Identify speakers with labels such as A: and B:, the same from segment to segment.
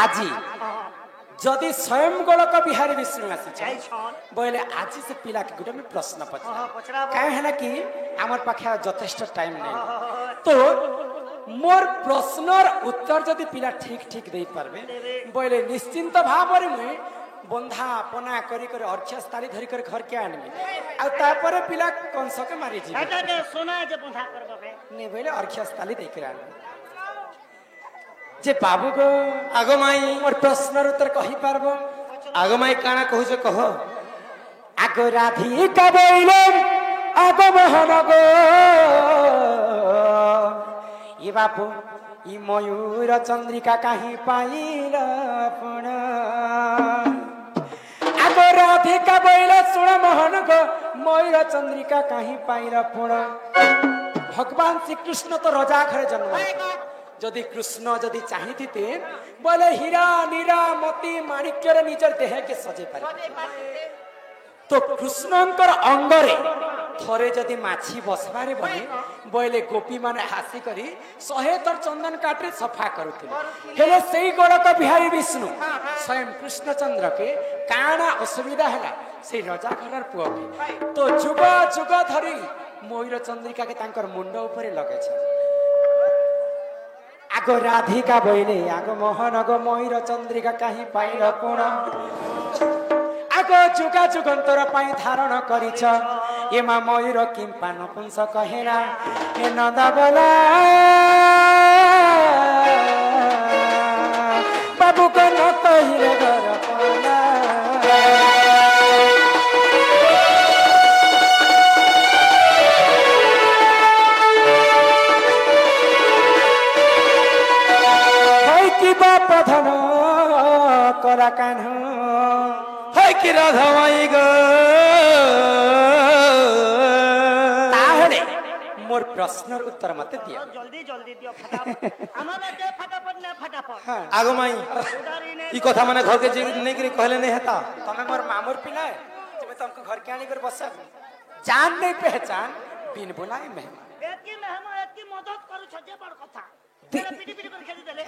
A: আজি যদি স্বয়ং গোলক বিহারী বিষ্ণু আসি বলে আজি সে পিলা গোটে আমি প্রশ্ন পচার কাই হলা কি আমার পাখে যথেষ্ট টাইম নেই তো মোর প্রশ্নর উত্তর যদি পিলা ঠিক ঠিক দেই পারবে বলে নিশ্চিন্ত ভাবে মুই বন্ধা পনা করি করে অর্ঘ্যস্থালী ধরি করে ঘরকে আনবি আর তারপরে পিলা কংসকে মারি যাবে
B: এটাকে সোনা যে বন্ধা করব
A: নে বলে অর্ঘ্যস্থালী দেই করে আনবি যে বাবু গো
C: আগো মাই
A: মোর প্রশ্নর উত্তর কহি পারব
C: আগো মাই কানা কহুছ কহ
A: আগ রাধিকা বইলে আগ মোহন গো ই বাপু ই ময়ূর চন্দ্রিকা কাহি পাইল পুণ আগ রাধিকা বইলে শুণ মোহন গো ময়ূর চন্দ্রিকা কাহি পাইল পুণ ভগবান শ্রীকৃষ্ণ তো রজা ঘরে জন্ম যদি কৃষ্ণ যদি চাহিতে বলে হীরা নীরা মতি মাণিক্যর নিজের দেহকে সজে পারে তো কৃষ্ণঙ্কর অঙ্গরে থরে যদি মাছি বসবারে বলে বইলে গোপী মানে হাসি করি 100 তর চন্দন কাটে সফা করুଥିଲେ হেলে সেই গোলক বিহারী বিষ্ণু স্বয়ং কৃষ্ণচন্দ্রকে কাଣା অসুবিধা হেলা সেই রজা ঘরর পুଅকে তো যুগ যুগ ধরি ময়ূর চন্দ্রিকাকে তাঙ্কর মুন্ড উপরে লগাইছে আগ রাধিকা বইলে আগ মোহন গো ময়ূর চন্দ্রিকা কাহি পাইল পুণ আগ যুগা যুগন্তর পাই ধারণ করিছ এমা ময়ূর কিম্পা নপুংস কহেরা হে নন্দবলা বাবু কন কহিলে ঘর পলা প্রধান কলা কাহ
C: হয় কি রাধা মাই গো
A: তাহলে মোর প্রশ্নের উত্তর মতে দিও
B: জলদি জলদি দিও ফটাফট আমাকে ফটাফট না ফটাফট
C: আগো মাই ই কথা মানে ঘরকে নেই করে कहले नहीं हेता
A: তুমি মোর মামুর পিলা তুমি तुमको घर के आनी कर बसा जान नहीं पहचान बिन बुलाए मेहमान
B: একি মেহমান একি মদত করছ যে বড় কথা পিটি পিটি করে খেলি দেলে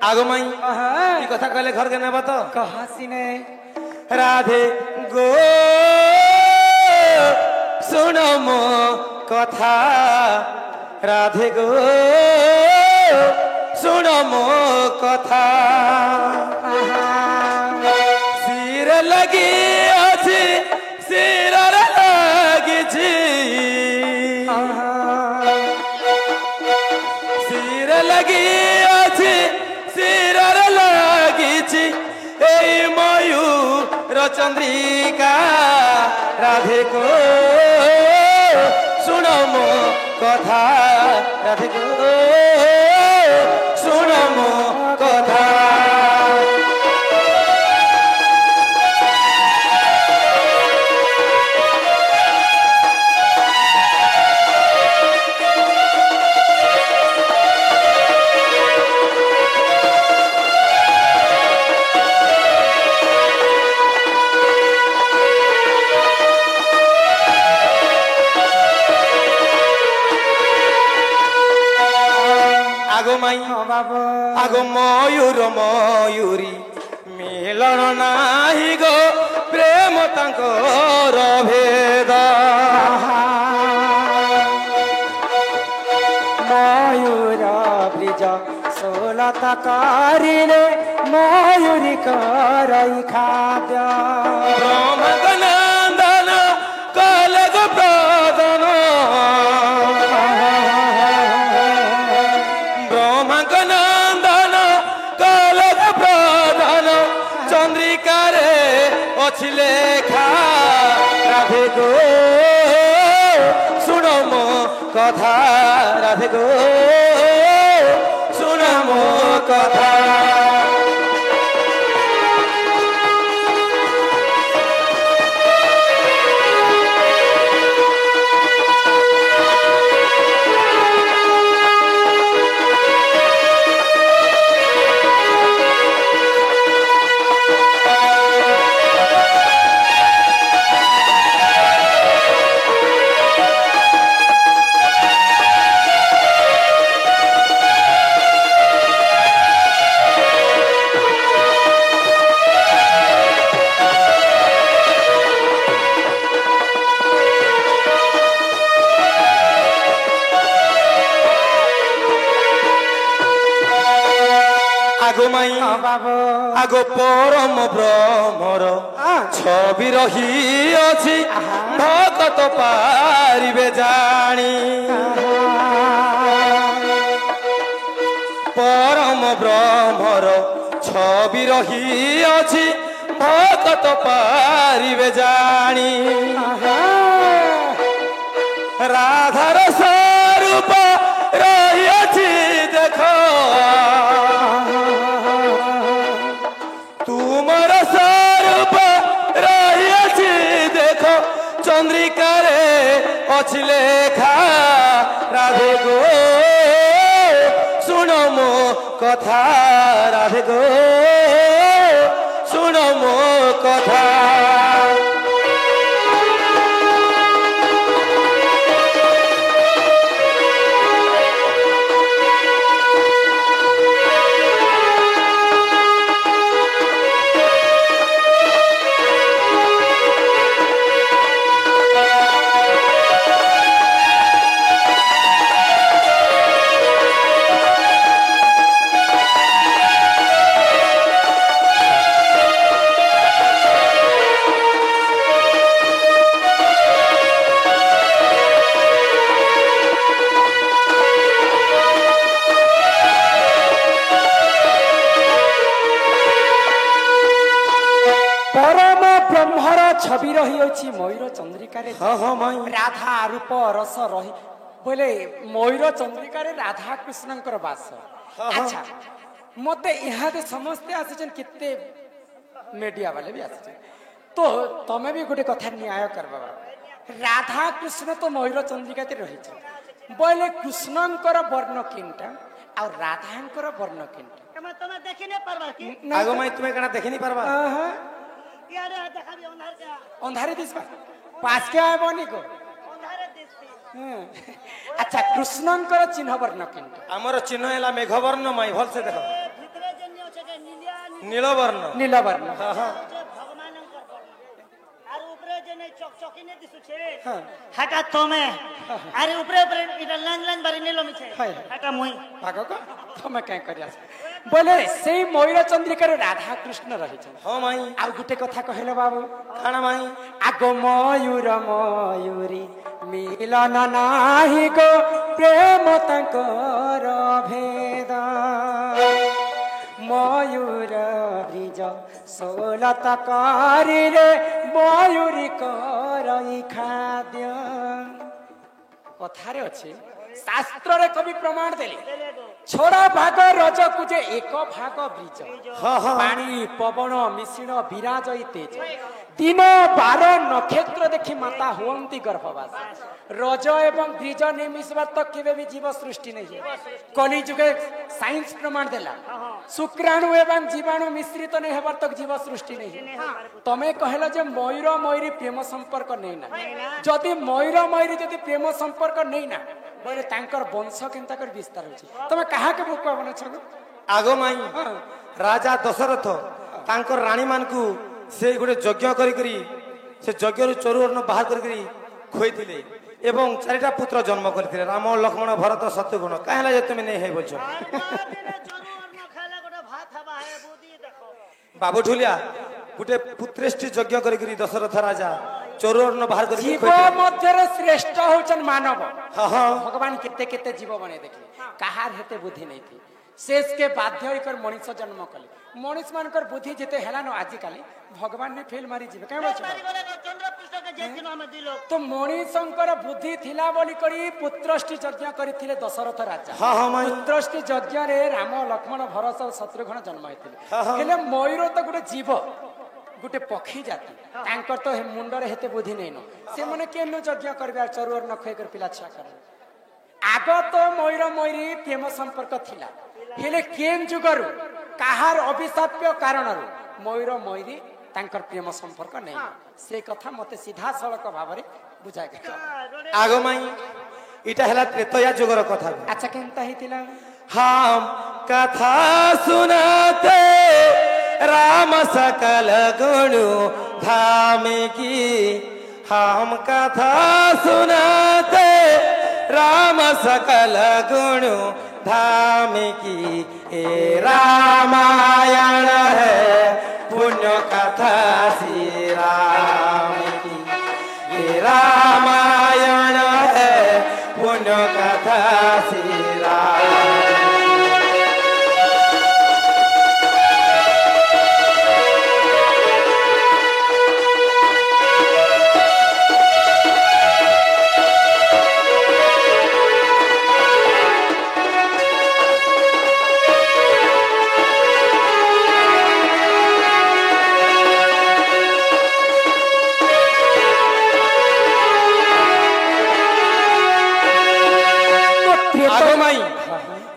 C: আগো মাই ই কথা कहले घर के नेबा तो
A: कहा सिने
C: राधे गो सुनो मो कथा राधे गो सुनो मो कथा सिर लगी अछि सिर लगी छी सिर लगी अछि सिर लगी छी ए मयूर चंद्रिका राधे को सुनो मो कथा राधे को सुनो मो कथा আগো মাই
A: বাবা
C: আগো ময়ূর ময়ূরী মিলন নাহি গো প্রেম তাঙ্কর ভেদ
A: ময়ূর ব্রিজ ষোলত কারিলে ময়ূরী করই খাদ্য
C: ব্রহ্মনন্দন কলগ প্রদন ব্রহ্মনন্দন কলগ প্রদন চন্দ্রিকারে অছি লেখা রাধে গো শুনো মো কথা রাধে গো শুনো মো কথা আগো মাই
A: বাবু
C: আগো পরম ব্রহ্মর ছবি রহি ଅଛି ভকত পারিবে জানি পরম ব্রহ্মর ছবি রহি ଅଛି ভকত পারিবে জানি রাধার স্বরূপ রহিয়াছি দেখ তুমর স্বরূপ রহিয়াছি দেখ চন্দ্রিকারে অছি লেখা রাধে গো শুণ মো কথা রাধে গো শুণ মো কথা
A: ছবি রহিଅଛି ময়ূর চন্দ্রিকারে রাধা রূপ রস রহি বলে ময়ূর চন্দ্রিকারে রাধা কৃষ্ণଙ୍କର বাস আচ্ছা মতে ইহাদে সমস্তে আসছেন কেতে মিডিয়া वाले भी আসছে তো তুমি भी গোটে কথা ন্যায় করবা রাধা কৃষ্ণ তো ময়ূর চন্দ্রিকাতে রহিছে বলে কৃষ্ণଙ୍କର বর্ণ কিনটা আর রাধাଙ୍କର বর্ণ কিনটা
B: তুমি দেখি না পারবা কি
C: আগো মাই তুমি কেনা দেখি নি পারবা
B: ইয়ারে দেখাবি অন্ধার কে
A: অন্ধারে দিসবা পাস কে আইবনি কো
B: অন্ধারে দিসবি
A: আচ্ছা কৃষ্ণଙ୍କର চিহ্ন বর্ণ কিনটা
C: আমার চিহ্ন এলা মেঘবর্ণ মাই ভলসে দেখো
B: ভিতরে জন্য আছে যে
C: নীলবর্ণ
A: নীলবর্ণ
B: ভগবানଙ୍କର বর্ণ আর উপরে যে নাই চকচকিনে দিছুছে
A: হ্যাঁ
B: হাটা তুমি আরে উপরে উপরে এটা লাইন লাইন বারি নিলো মিছে
A: হয়
B: হাটা মুই
A: ভাগো কো তুমি কাই করিয়াছ বলে সেই ময়ূর চন্দ্রিকারে রাধা কৃষ্ণ রহিছে
C: হ্যাঁ মাই
A: আর গুটে কথা কহিল বাবু
C: কানা মাই
A: আগ ময়ূর ময়ূরী মিলন নাহি গো প্রেম তাঙ্কর ভেদ ময়ূর ব্রিজ ষোলত করিলে ময়ূরী করই খাদ্য কথারে ଅଛି শাস্ত্ରରେ কবি প্রমাণ দেলে ছোড়া ভাগ রজকু যে এক ভাগ ব্রিজ পানি পবন মিশ্রিণ বিরাজ তেজ দিন বার নক্ষত্র দেখি মাতা হুয়ন্তি গর্ভবাস রজ এবং ব্রিজ নেই মিশবার তো কেবে भी জীব সৃষ্টি নেই কলি যুগে সাইন্স প্রমাণ দেলা শুক্রাণু এবং জীবাণু মিশ্রিত নেই হবার তক জীব সৃষ্টি নেই তুমি কহিল যে ময়ূর ময়ূরী প্রেম সম্পর্ক নেই না যদি ময়ূর ময়ূরী যদি প্রেম সম্পর্ক নেই না বলে তাঙ্কর বংশ কেনতা করে বিস্তার হচ্ছে তুমি কাহাকে বুক বনেছ
C: আগো মাই রাজা দশরথ তাঙ্কর রানী মানকু সেই গোটে যজ্ঞ করি সে যজ্ঞর চরুর্ণ বাহার করি খুঁইলে এবং চারিটা পুত্র জন্ম করে রাম লক্ষ্মণ ভরত শত্রুঘ্ন কাহলা যে তুমি নেই হে বলছো বাবু ঢুলিয়া গোটে পুত্রেষ্টি যজ্ঞ করি দশরথ রাজা চরুর্ণ বাহার করি
A: জীব মধ্যে শ্রেষ্ঠ হচ্ছেন মানব ভগবান কেতে কেতে জীব বনে দেখলে কাহার হেতে বুদ্ধি নেই शेष के बाध्य होकर मनीष जन्म कले मनीष मानकर बुद्धि जेते हेलानो आजिकाली भगवान ने फेल मारी जीवे काय बच तो मनीषंकर बुद्धि थिला बोली करी पुत्रष्टि यज्ञ करिथिले दशरथ राजा पुत्रष्टि यज्ञ रे राम लक्ष्मण भरत शत्रुघ्न जन्म हेतिले हेले मयूर तो गुटे जीव गुटे पक्षी जाति तांकर तो मुंडरे हेते बुद्धि नै न से माने केनो यज्ञ करबे चरुवर नखय कर पिला छा कर आग तो मयूर मयूरी प्रेम संपर्क थिला हेले केन जुगरु काहार अभिशाप्य कारणरु मयूर मयूरी तांकर प्रेम संपर्क नै से कथा मते सीधा सड़क भाबरे बुझाय गयो
C: आगो माई इटा हला त्रेतया जुगर कथा
A: अच्छा केनता हितिला
C: हम कथा सुनाते राम सकल गुण धाम की हम कथा सुनाते राम सकल गुण धाम की ए रामायण है पुण्य कथा श्री राम की ये रामायण है पुण्य कथा श्री राम।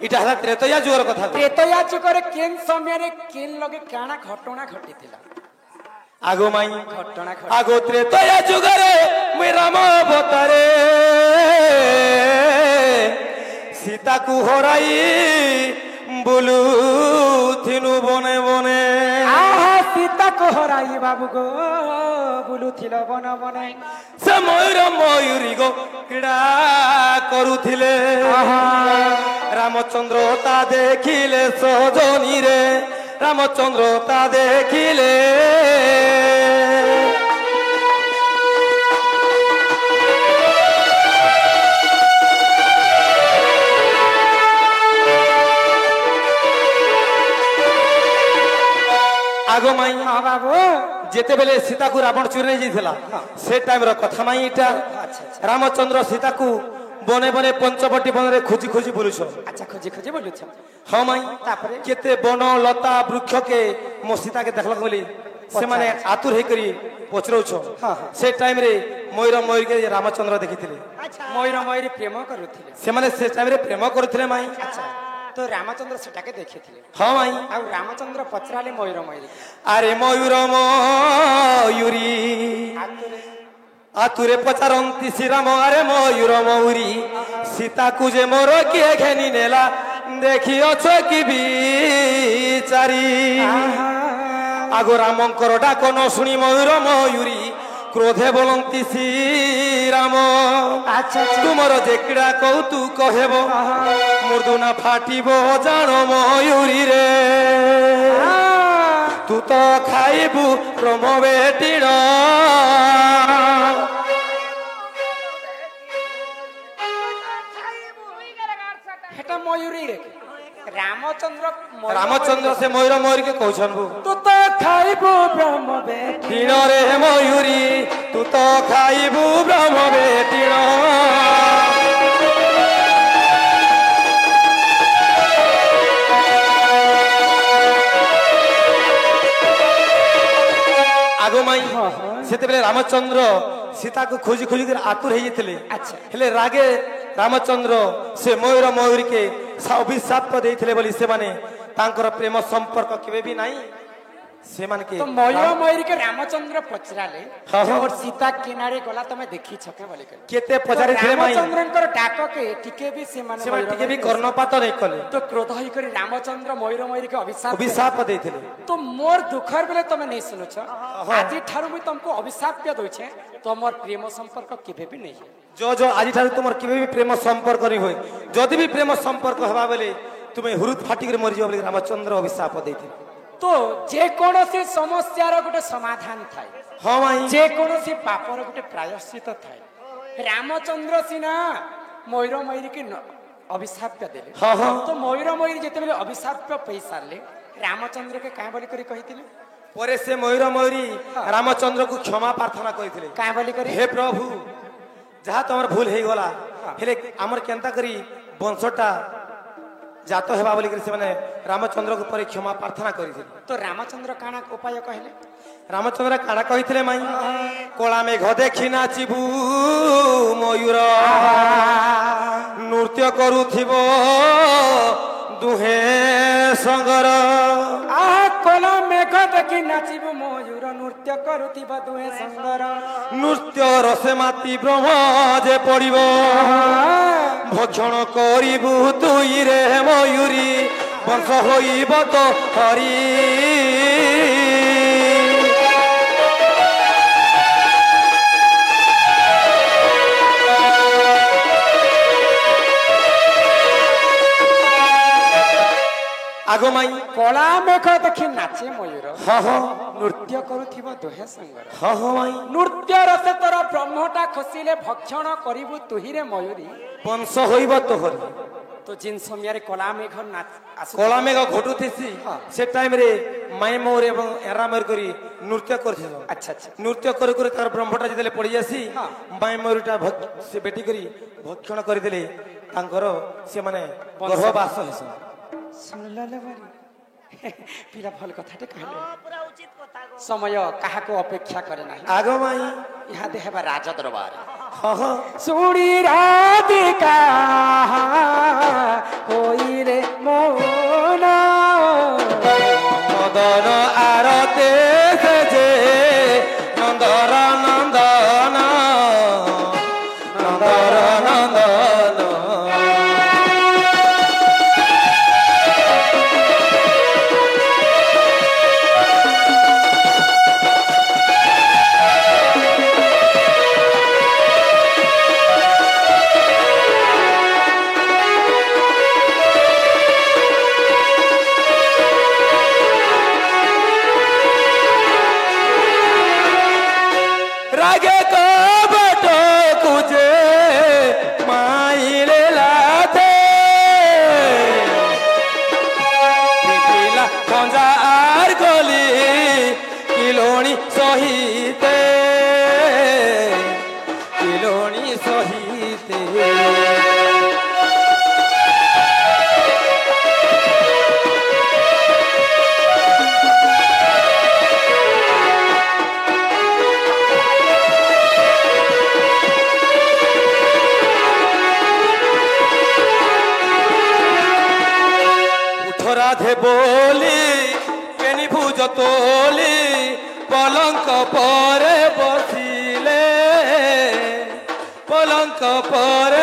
C: इटा हला त्रेतया जुगर कथा
A: त्रेतया जुगरे केन समय रे केन लगे काना घटना घटिथिला
C: आगो माई
A: घटना
C: आगो त्रेतया जुगरे मुई राम अवतारे सीता को हराई बुलू थिनु बने बने
A: आहा सीता को हराई बाबू गो बुलू थिल बन बने
C: से मयूर मयूरी गो क्रीड़ा करुथिले रामचंद्र ता देखिले सजनी रे रामचंद्र ता देखिले आगो माई
A: हाँ बाबू
C: जेते बेले सीता को रावण चोरी नहीं जाइथिला से टाइम रो कथा माई इटा रामचंद्र सीता को बने बने पंचवटी बन रे खोजी खोजी बुलुछ
A: अच्छा खोजी खोजी बोलुछ
C: हाँ माई
A: तापरे
C: केते बन लता वृक्ष के मो सीता के देखलक बोली से माने आतुर हे करी पचरौछ से टाइम रे मयूर मयूर के रामचंद्र देखिथिले
A: मयूर मयूरी प्रेम करुथिले
C: से माने से टाइम रे प्रेम करथिले माई
A: अच्छा तो रामचंद्र सेटाके देखिथिले
C: हाँ माई
A: आ रामचंद्र पचराले मयूर मयूरी
C: अरे मयूर मयूरी आतुरे पचारंती श्रीराम अरे मयूर मयूरी सीता को जे मोर किए घेनी नेला देखी अछ कि बिचारी आगो रामंकर डाक न शुणी मयूर मयूरी क्रोधे बोलती श्रीराम
A: अच्छा
C: तुमर जे क्रीड़ा कौतुक हेब मुर्दुना फाटिब जान मयूरी रे तू तो खाइबू प्रम बेटीण
A: हेटा मयूरी रे रामचंद्र
C: रामचंद्र से मयूर मयूरी के कहछन
A: तू तो खाइबू ब्रह्म बेटी
C: तीण रे मयूरी तू तो खाइबू ब्रह्म बेटीण आगो माई सेते बेले रामचंद्र सीता को खोजी खोजी कर आतुर हे जेतले
A: अच्छा
C: हेले रागे रामचंद्र से मयूर मयूरी के अभिशाप देइथिले बोली से माने तांकर प्रेम संपर्क केबे भी नाही से मान के
A: तो मयूर मयूरी के रामचंद्र पचराले
C: हाँ, हाँ।
A: और सीता किनारे गला तमे देखी छके बोले के
C: केते पजारी थिले माई
A: रामचंद्रंकर डाक के टिके भी से माने
C: से माने टिके भी कर्णपात नहीं कले
A: तो क्रोध होई करी रामचंद्र मयूर मयूरी के
C: अभिशाप देइथिले
A: तो मोर दुखर बेले तमे नहीं सुनो छ आज ठारू मैं तुमको अभिशाप पे दोइ छे तो मोर प्रेम संपर्क केबे भी नहीं है
C: जो जो आज ठारू तुमर केबे भी प्रेम संपर्क नहीं होय जदि भी प्रेम संपर्क हवा बेले तुमे हुरुत फाटी कर मरि जाबले रामचंद्र अभिशाप देइथिले
A: तो जे कोनोसी समस्यार गोटे समाधान थाए
C: हां माई
A: जे कोनोसी पापर गोटे प्रायश्चित थाए रामचंद्र सिना मयूर मयूरी के अभिशाप देले
C: हां हां
A: तो मयूर मयूरी जेते बेले अभिशाप पैसा ले रामचंद्र के काहे बोली करी कहिथिले
C: परे से मयूर मयूरी रामचंद्र को क्षमा प्रार्थना करिथिले
A: काहे बोली करी
C: हे प्रभु जहा तमर भूल हे गला हेले हमर केनता करी वंशटा जातो हेबा बोली करी से माने रामचंद्र को परे क्षमा प्रार्थना करिथिले
A: तो रामचंद्र काना उपाय कहले
C: रामचंद्र काड़ा कहिथिले माई कोला मेघ देखि नाचिबू मयूर नृत्य करुथिबो दुहे संगर
A: आहा कोला मेघ देखि नाचिबू मयूर नृत्य करुथिबो दुहे संगर
C: नृत्य रसे माती ब्रह्म जे पड़िबो भक्षण करिबू तुई रे मयूरी वंश होइब तो हरि ଆଗ ମାଇ
A: କଳା ମେଘ ଦେଖି ନାଚେ ମୟୂର
C: ହଁ ହଁ
A: ନୃତ୍ୟ କରୁଥିବ ଦୁହେଁ ସାଙ୍ଗର
C: ହଁ ହଁ ମାଇ
A: ନୃତ୍ୟ ରସେ ତୋର ବ୍ରହ୍ମଟା ଖସିଲେ ଭକ୍ଷଣ କରିବୁ ତୁହିରେ ମୟୂରୀ
C: ବଂଶ ହୋଇବ ତୋହରି
A: তো জিন সমୟରେ কলা মেঘ আসু
C: କଳା ମେଘ ଘଟୁଥିସି ସେ ଟାଇମରେ ମାଇ ମୟୂର ଏବଂ ଏରା ମୟୂର କରି ନୃତ୍ୟ କରିଥିଲ
A: আচ্ছা আচ্ছা
C: ନୃତ୍ୟ କରି କରି ତାର ବ୍ରହ୍ମଟା ଯେତେବେଳେ ପଡି ଆସି ମାଇ ମୟୂରଟା ସେ ବେଟି କରି ଭକ୍ଷଣ କରିଦେଲେ ତାଙ୍କର ସେମାନେ ଗର୍ଭବାସ ହେସନ୍
A: শুনলে বাড়ি পিলা ভাল কথাଟେ କହିଲେ
B: ହଁ ପୁରା ଉଚିତ କଥା ଗୋ
A: ସମୟ କାହାକୁ ଅପେକ୍ଷା କରେ ନାହିଁ
C: ଆଗ ମାଇ
A: ଇହାଦେ ହେବା ରାଜ ଦରବାର
C: ହଁ ହଁ
A: শুনি রাধিকা কইরে মন
C: মদন আরতে যে নন্দর নন্দন নন্দর নন্দন রাগে কবট কুজে মাইলে লাথে পিপিলা খঞ্জা আর গলি কিলোনি সহিতে কিলোনি সহিতে রাধে বলি কেনি ভুজ তোলি পলঙ্ক পরে বসিলে পলঙ্ক পরে